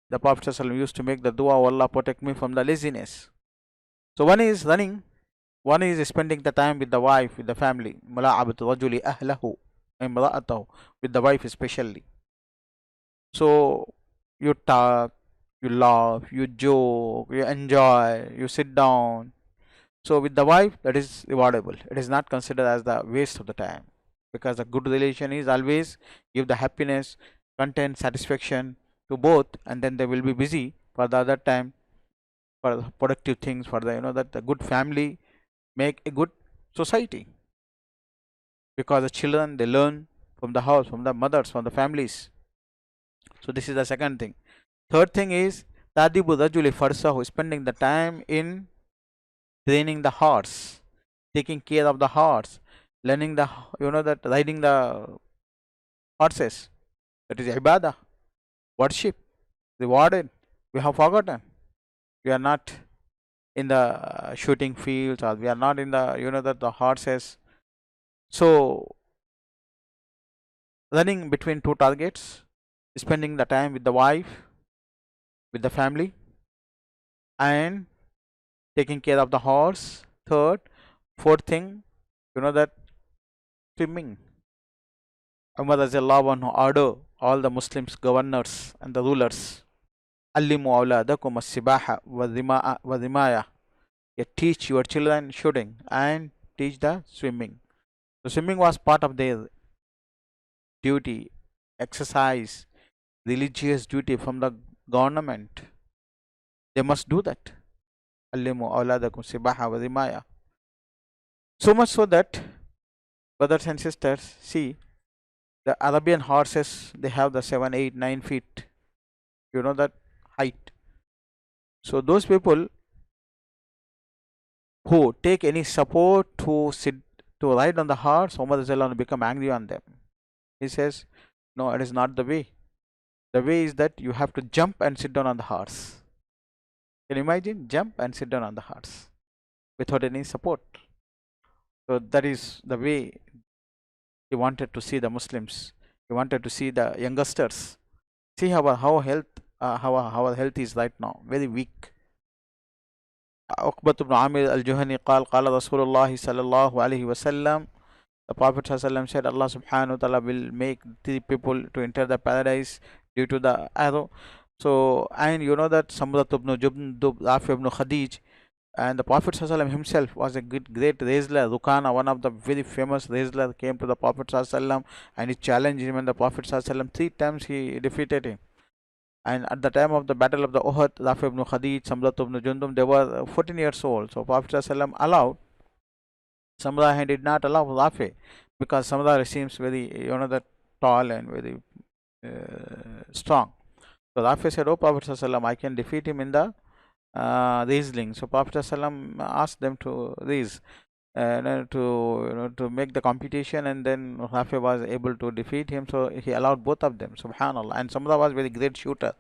the Prophet ﷺ used to make the dua, "Oh Allah, protect me from the laziness." So one is running, one is spending the time with the wife, with the family. Mula'abatu rajuli ahlahu imra'atahu, with the wife especially. So you talk, you laugh, you joke, you enjoy, you sit down. So with the wife, that is rewardable. It is not considered as the waste of the time, because a good relation is always give the happiness, content, satisfaction to both, and then they will be busy for the other time for the productive things, for the that the good family make a good society, because the children they learn from the house, from the mothers, from the families. So this is the second thing. Third thing is tadibu rajuli farsahu, spending the time in training the horse, taking care of the horse, learning the that riding the horses. That is ibadah, worship, rewarded. We have forgotten. We are not in the shooting fields, or we are not in the that the horses. So running between two targets, spending the time with the wife, with the family, and taking care of the horse. Third, fourth thing, that swimming. Umar Razallahu anhu order all the Muslims, governors and the rulers, Allimu awladakum as-sibaha wa rimaya. Teach your children shooting and teach the swimming. So swimming was part of their duty, exercise, religious duty from the government. They must do that. Allimu awladakum sibaha wa rimaya. So much so that, brothers and sisters, see, the Arabian horses, they have the 7, 8, 9 feet, that height. So those people who take any support to sit to ride on the horse, Umar Razallahu become angry on them. He says, no, it is not the way. The way is that you have to jump and sit down on the horse. Can you imagine? Jump and sit down on the horse without any support. So that is the way he wanted to see the Muslims. He wanted to see the youngsters. See how our health is right now, very weak. Uqbat ibn Amir al-Juhani قال رسول الله صلى الله عليه وسلم, the Prophet ﷺ said, Allah subhanahu wa ta'ala will make three people to enter the paradise due to the arrow. So, and that Samrat ibn Jundub, Rafi ibn Khadij, and the Prophet ﷺ himself was a great wrestler. Rukana, one of the very famous wrestler, came to the Prophet ﷺ and he challenged him, and the Prophet ﷺ 3 times he defeated him. And at the time of the battle of the Uhud, Rafi ibn Khadij, Samrat ibn Jundub, they were 14 years old. So Prophet ﷺ allowed Samra, and did not allow Rafi, because Samra seems very that tall and very strong. So Rafi said, "Oh Prophet ﷺ, I can defeat him in the wrestling." So Prophet ﷺ asked them to raise to make the competition, and then Rafi was able to defeat him. So he allowed both of them. Subhanallah. And Samra was very great shooter.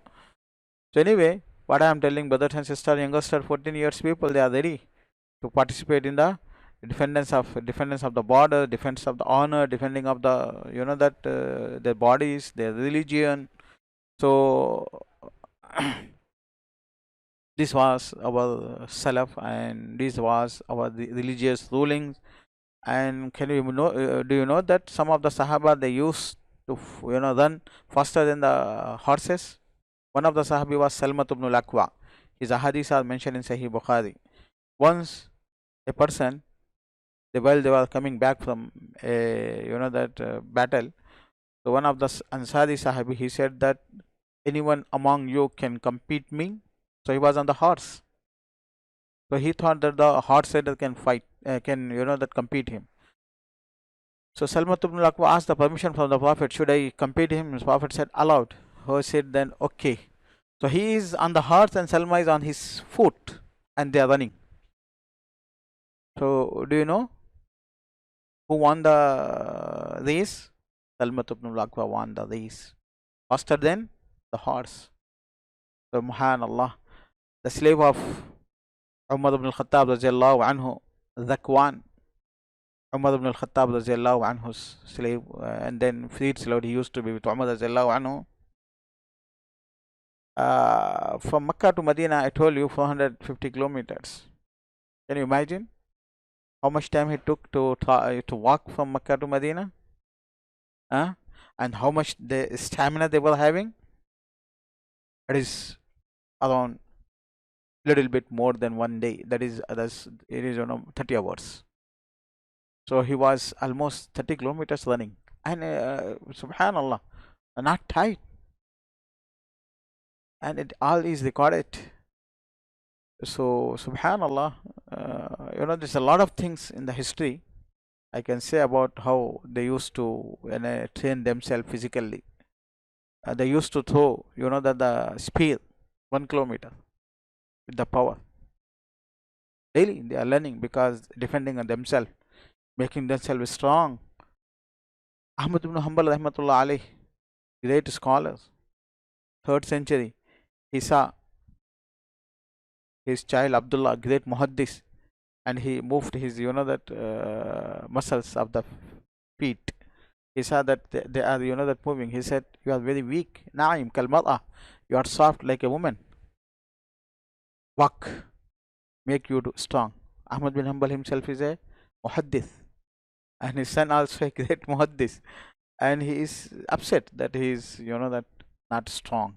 So anyway, what I am telling, brothers and sisters, youngster 14 years people, they are ready to participate in the defense of the border, defense of the honor, defending of the their bodies, their religion. So this was our salaf, and this was our religious rulings. And can you do you know that some of the Sahaba, they used to run faster than the horses? One of the Sahabi was Salmat ibn al-Aqwa. His ahadith are mentioned in Sahih Bukhari. Once a person, while they were coming back from a battle, so one of the Ansari Sahabi, he said that anyone among you can compete me. So he was on the horse. So he thought that the horse rider can fight, can that compete him. So Salmat ibn al-Aqwa asked the permission from the Prophet, should I compete him? The Prophet said, allowed. He said then, okay. So he is on the horse and Salma is on his foot, and they are running. So do you know who won the race? Salmat ibn al-Aqwa won the race, faster than the horse. So Subhanallah, the slave of Umar ibn al-Khattab radiallahu anhu, Zakwan, Umar ibn al-Khattab radiallahu anhu's slave, and then freed slave, he used to be with Umar radiallahu anhu. From Makkah to Medina, I told you 450 kilometers. Can you imagine how much time he took to walk from Makkah to Medina? And how much the stamina they were having? It is around little bit more than one day. That's it is 30 hours. So he was almost 30 kilometers running, and subhanallah, not tight, and it all is recorded. So subhanallah, there's a lot of things in the history I can say about how they used to train themselves physically. They used to throw, that the speed 1 kilometer with the power daily. They are learning because defending on themselves, making themselves strong. Ahmad ibn Hanbal rahmatullah alayh, great scholars, 3rd century, he saw his child Abdullah, great muhaddis, and he moved his, that muscles of the feet. He saw that they are, that moving. He said, "You are very weak. Naim kalmar'ah. You are soft like a woman. Walk, make you strong." Ahmad bin Hanbal himself is a muhaddis, and his son also a great muhaddis, and he is upset that he is, that not strong.